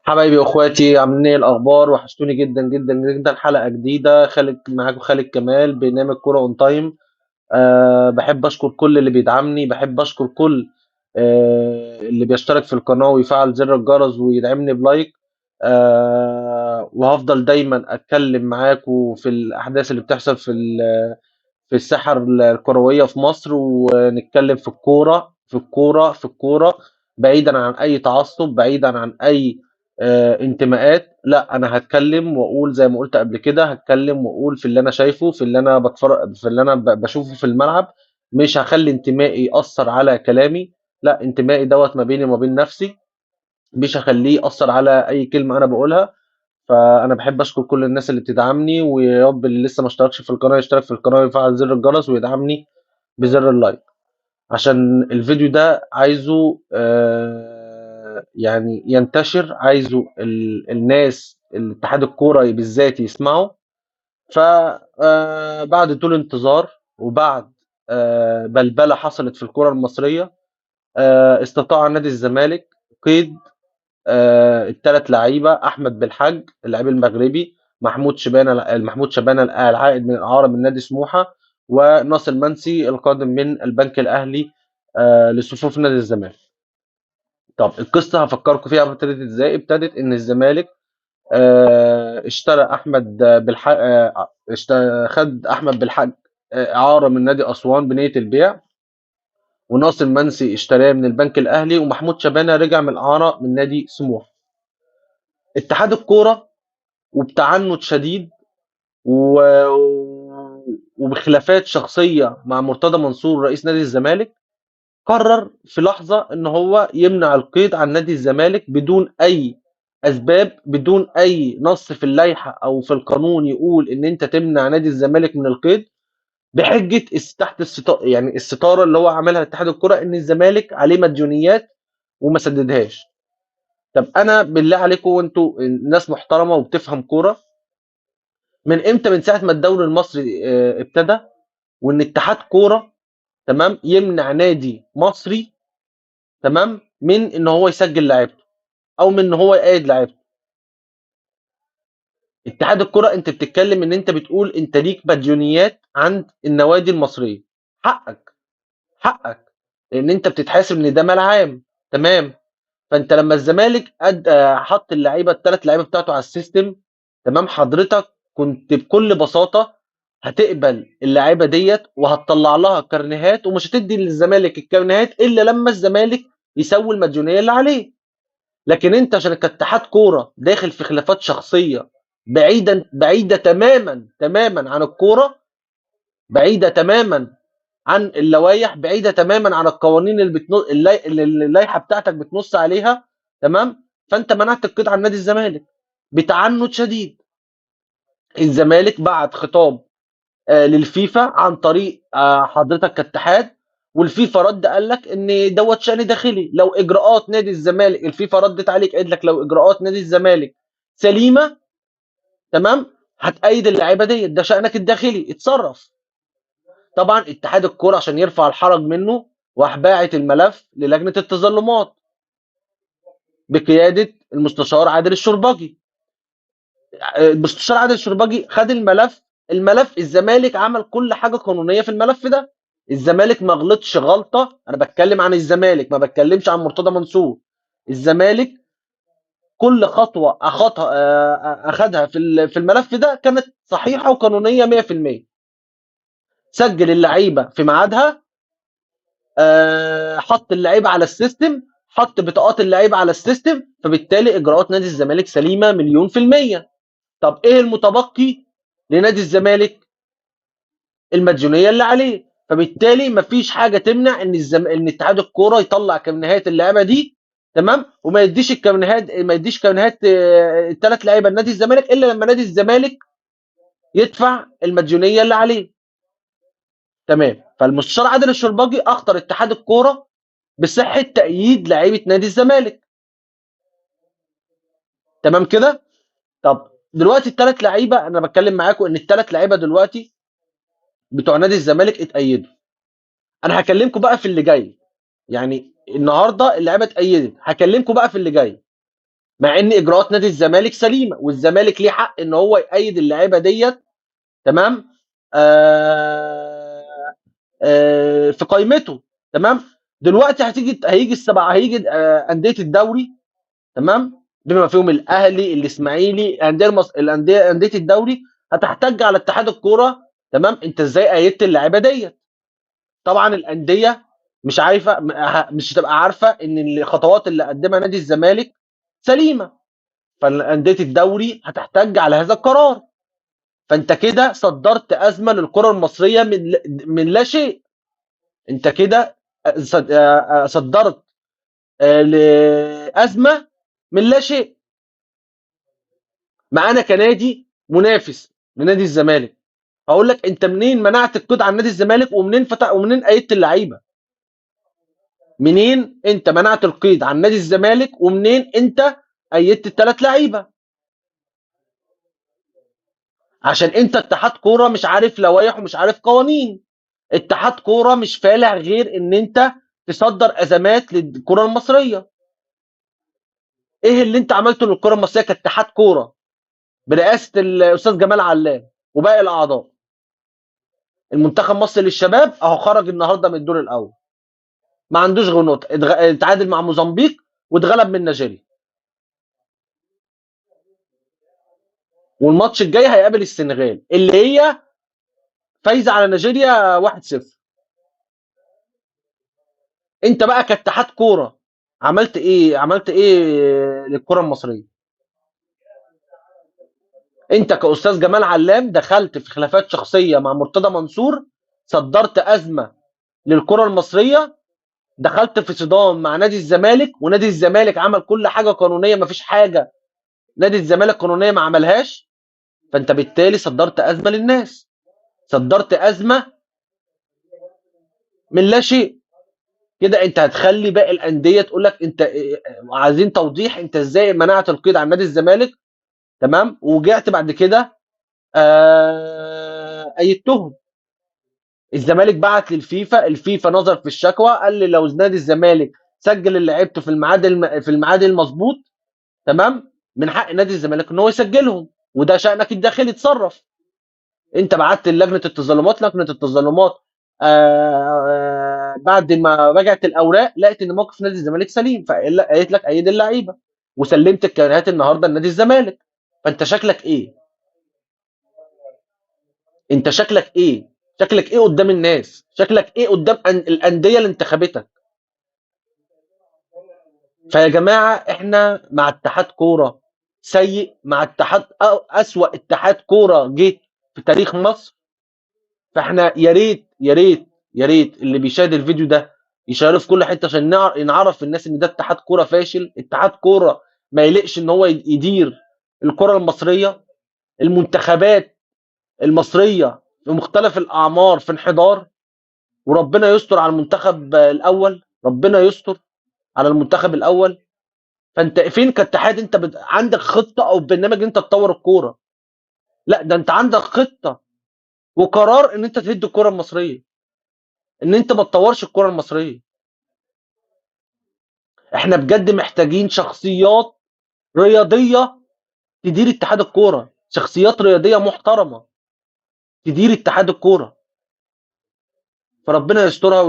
حبايبي واخواتي، عاملين ايه؟ الاخبار؟ وحشتوني جدا جدا جدا. حلقه جديده، خالد معاكم، خالد كمال، برنامج كوره اون تايم. بحب اشكر كل اللي بيدعمني، بحب اشكر كل اللي بيشترك في القناه ويفعل زر الجرس ويدعمني بلايك. وهفضل دايما اتكلم معاكم في الاحداث اللي بتحصل في الساحة الكروية في مصر، ونتكلم في الكورة في الكورة في الكورة، بعيدا عن أي تعصب، بعيدا عن أي انتماءات. لا، أنا هتكلم وأقول زي ما قلت قبل كده، هتكلم وأقول في اللي أنا شايفه، في اللي أنا بتفرج، في اللي أنا بشوفه في الملعب. مش هخلي انتمائي يأثر على كلامي. لا، انتمائي دوت ما بيني وما بين نفسي، مش هخليه يأثر على أي كلمة أنا بقولها. فانا بحب اشكر كل الناس اللي بتدعمني، ويا رب اللي لسه ما اشتركش في القناه يشترك في القناه ويفعل زر الجرس ويدعمني بزر اللايك، عشان الفيديو ده عايزه يعني ينتشر، عايزه الناس الاتحاد الكوره بالذات يسمعوا. فبعد طول انتظار، وبعد بلبله حصلت في الكوره المصريه، استطاع نادي الزمالك قيد الثلاث لعيبه: احمد بالحاج اللاعب المغربي، محمود شبانه العائد من الاعاره من نادي سموحه، وناصر منسي القادم من البنك الاهلي لصفوف نادي الزمالك. طب القصه هفكركم فيها ابتدت ازاي. ابتدت ان الزمالك اشترى احمد بالحاج، خد احمد بالحاج اعاره من نادي اسوان بنيه البيع، وناصر منسي اشتراه من البنك الاهلي، ومحمود شبانه رجع من الاعاره من نادي سموحه. اتحاد الكوره وبتعنت شديد وبخلافات شخصية مع مرتضى منصور رئيس نادي الزمالك، قرر في لحظة ان هو يمنع القيد عن نادي الزمالك بدون اي اسباب، بدون اي نص في اللائحة او في القانون يقول ان انت تمنع نادي الزمالك من القيد، بحجة تحت الستارة، يعني الستارة اللي هو عملها اتحاد الكرة ان الزمالك عليه مديونيات وما سددهاش. طب انا بالله عليكم، وانتوا ناس محترمة وبتفهم كورة، من امتى؟ من ساعه ما الدوري المصري ابتدى، وان اتحاد كوره تمام يمنع نادي مصري تمام من ان هو يسجل لعيبته، او من ان هو يقيد لعيبته. اتحاد الكوره، انت بتتكلم ان انت بتقول انت ليك مديونيات عند النوادي المصريه. حقك، حقك، لان انت بتتحاسب ان ده مال عام. تمام. فانت لما الزمالك حط اللعيبه، الثلاث لعيبه بتاعته على السيستم، تمام، حضرتك كنت بكل بساطه هتقبل اللعيبه ديت وهتطلع لها كارنيهات، ومش هتدي للزمالك الكارنيهات الا لما الزمالك يسوي المديونيه اللي عليه. لكن انت عشان كاتحاد كوره داخل في خلافات شخصيه بعيده تماما تماما عن الكوره، بعيده تماما عن اللوائح، بعيده تماما عن القوانين اللي اللائحه بتاعتك بتنص عليها. تمام. فانت منعت القيد عن نادي الزمالك بتعنت شديد. الزمالك بعت خطاب للفيفا عن طريق حضرتك كاتحاد، والفيفا رد قال لك ان دوت شأن داخلي. لو اجراءات نادي الزمالك، الفيفا ردت عليك قالت لك لو اجراءات نادي الزمالك سليمه، تمام، هتأيد اللعيبه ديت، ده شأنك الداخلي، اتصرف. طبعا اتحاد الكوره عشان يرفع الحرج منه راح باعت الملف للجنه التظلمات بقياده المستشار عادل الشربجي. المستشار عادل الشربجي خد الملف الزمالك عمل كل حاجه قانونيه في الملف ده. الزمالك ما غلطش غلطه، انا بتكلم عن الزمالك ما بتكلمش عن مرتضى منصور. الزمالك كل خطوه اخدها في الملف ده كانت صحيحه وقانونيه 100%. سجل اللعيبه في ميعادها، حط اللعيبه على السيستم، حط بطاقات اللعيبه على السيستم، فبالتالي اجراءات نادي الزمالك سليمه مليون في الميه. طب ايه المتبقي لنادي الزمالك؟ المديونيه اللي عليه. فبالتالي مفيش حاجه تمنع ان اتحاد الكوره يطلع كارنيهات اللعيبه دي، تمام، وما يديش الكارنيهات، ما يديش كارنيهات الثلاث لعيبه لنادي الزمالك الا لما نادي الزمالك يدفع المديونيه اللي عليه. تمام. فالمستشار عادل الشرباجي اخطر اتحاد الكوره بصحه تأييد لعيبه نادي الزمالك. تمام كده. طب دلوقتي الثلاث لعيبه، انا بتكلم معاكم ان الثلاث لعيبه دلوقتي بتوع نادي الزمالك اتأيدوا. انا هكلمكم بقى في اللي جاي. يعني النهارده اللعيبه اتأيدت، هكلمكم بقى في اللي جاي. مع ان اجراءات نادي الزمالك سليمه، والزمالك ليه حق ان هو يأيد اللعيبه ديت. تمام. آه في قائمته. تمام. دلوقتي هيجي هيجي انديه الدوري. تمام، بما فيهم الاهلي، الاسماعيلي، انديه الدوري هتحتج على اتحاد الكوره. تمام، انت ازاي ايدت اللعيبه ديت؟ طبعا الانديه مش عارفه، مش هتبقى عارفه ان الخطوات اللي قدمها نادي الزمالك سليمه، فانديه الدوري هتحتج على هذا القرار. فانت كده صدرت ازمه للكره المصريه من لا شيء. انت كده صدرت لازمه من لا شيء. معانا كنادي منافس لنادي الزمالك، هقول لك انت منين منعت القيد عن نادي الزمالك، ومنين ايدت اللعيبه؟ منين انت منعت القيد عن نادي الزمالك، ومنين انت ايدت الثلاث لعيبه؟ عشان انت اتحاد كوره مش عارف لوائح ومش عارف قوانين. اتحاد كوره مش فالح غير ان انت تصدر ازمات للكره المصريه. ايه اللي انت عملته للكره المصريه كاتحاد كوره برئاسه الاستاذ جمال علام وباقي الاعضاء؟ المنتخب مصر للشباب اهو خرج النهارده من الدور الاول، ما عندوش غير نقطه، اتعادل مع موزمبيق واتغلب من نيجيريا، والماتش الجاي هيقابل السنغال اللي هي فايزه على نيجيريا 1-0. انت بقى كاتحاد كوره عملت ايه للكره المصريه؟ انت كاستاذ جمال علام دخلت في خلافات شخصيه مع مرتضى منصور، صدرت ازمه للكره المصريه، دخلت في صدام مع نادي الزمالك، ونادي الزمالك عمل كل حاجه قانونيه، ما فيش حاجه نادي الزمالك قانونيه ما عملهاش. فانت بالتالي صدرت ازمه للناس، صدرت ازمه من لا شيء. كده انت هتخلي باقي الانديه تقول لك انت عايزين توضيح انت ازاي منعت القيد عن نادي الزمالك. تمام، ورجعت بعد كده ايدتهم. الزمالك بعت للفيفا، الفيفا نظر في الشكوى، قال لي لو نادي الزمالك سجل اللي لعيبته في الميعاد المظبوط، تمام، من حق نادي الزمالك ان هو يسجلهم، وده شأنك الداخلي، اتصرف. انت بعت لجنه التظلمات، لجنه التظلمات بعد ما راجعت الاوراق لقيت ان موقف نادي الزمالك سليم، فقالت لك ايد اللعيبه، وسلمت الكرنيهات النهارده لنادي الزمالك. فانت شكلك ايه؟ انت شكلك ايه؟ شكلك ايه قدام الناس؟ شكلك ايه قدام الانديه اللي انتخبتك؟ فيا جماعه احنا مع اتحاد كوره سيء، مع اسوأ اتحاد كوره جه في تاريخ مصر. فاحنا يا ريت اللي بيشاهد الفيديو ده يشيره في كل حته عشان نعرف الناس ان ده اتحاد كوره فاشل، اتحاد كوره ما يليقش ان هو يدير الكره المصريه. المنتخبات المصريه في مختلف الاعمار في انحدار، وربنا يستر على المنتخب الاول، ربنا يستر على المنتخب الاول. فانت فين كاتحاد؟ انت عندك خطه او برنامج ان انت تطور الكوره؟ لا، ده انت عندك خطه وقرار ان انت تهد الكوره المصريه، ان انت ما تطورش الكوره المصريه. احنا بجد محتاجين شخصيات رياضيه تدير اتحاد الكوره، شخصيات رياضيه محترمه تدير اتحاد الكوره. فربنا يسترها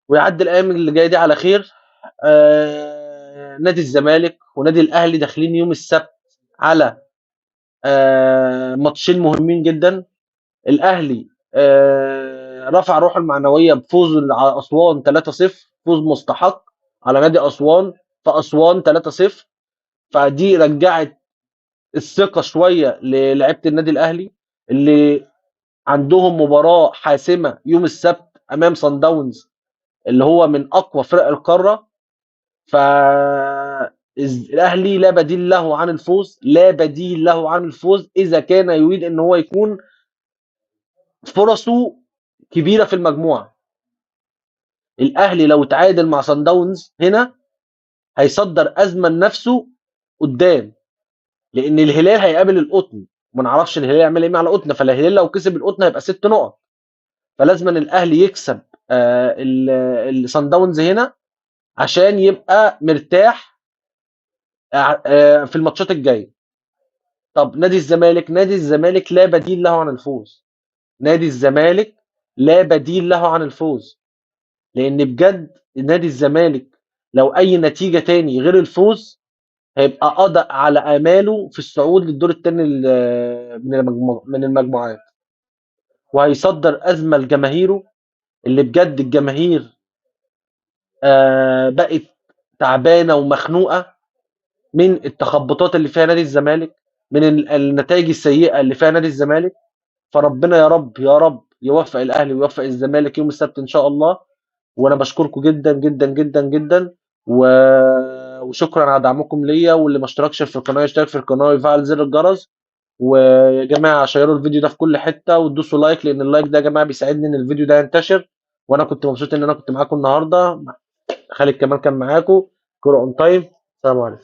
ويعدي الايام اللي جايه دي على خير. نادي الزمالك ونادي الاهلي داخلين يوم السبت على ماتشين مهمين جدا. الاهلي رفع روحه المعنويه بفوز على اسوان 3-0، فوز مستحق على نادي اسوان في اسوان 3-0. فدي رجعت الثقه شويه للاعيبه النادي الاهلي اللي عندهم مباراه حاسمه يوم السبت امام صن داونز اللي هو من اقوى فرق القاره. فالاهلي لا بديل له عن الفوز، لا بديل له عن الفوز اذا كان يريد ان هو يكون فرصه كبيره في المجموعه. الاهلي لو تعادل مع صن داونز هنا هيصدر ازمه لنفسه قدام، لان الهلال هيقابل القطن، ما نعرفش الهلال يعمل ايه مع القطن، فالهلال لو كسب القطن هيبقى 6 نقط. فلازم أن الاهلي يكسب الصن داونز هنا عشان يبقى مرتاح في الماتشات الجايه. طب نادي الزمالك لا بديل له عن الفوز. نادي الزمالك لا بديل له عن الفوز، لان بجد نادي الزمالك لو اي نتيجه تاني غير الفوز هيبقى قضى على اماله في الصعود للدور الثاني من المجموعات، وهيصدر ازمه لجماهيره، اللي بجد الجماهير بقت تعبانه ومخنوقه من التخبطات اللي فيها نادي الزمالك، من النتائج السيئه اللي فيها نادي الزمالك. فربنا يا رب يا رب يوفق الاهلي ويوفق الزمالك يوم السبت ان شاء الله. وانا بشكركم جدا جدا جدا جدا و... وشكرا على دعمكم ليا، واللي ما اشتركش في القناه يشترك في القناه ويفعل زر الجرس. ويا جماعه شيروا الفيديو ده في كل حته وتدوسوا لايك، لان اللايك ده يا جماعه بيساعدني ان الفيديو ده ينتشر. وانا كنت مبسوط ان انا كنت معاكم النهارده. خالد كمان كان معاكم. كورة اون تايم. السلام عليكم.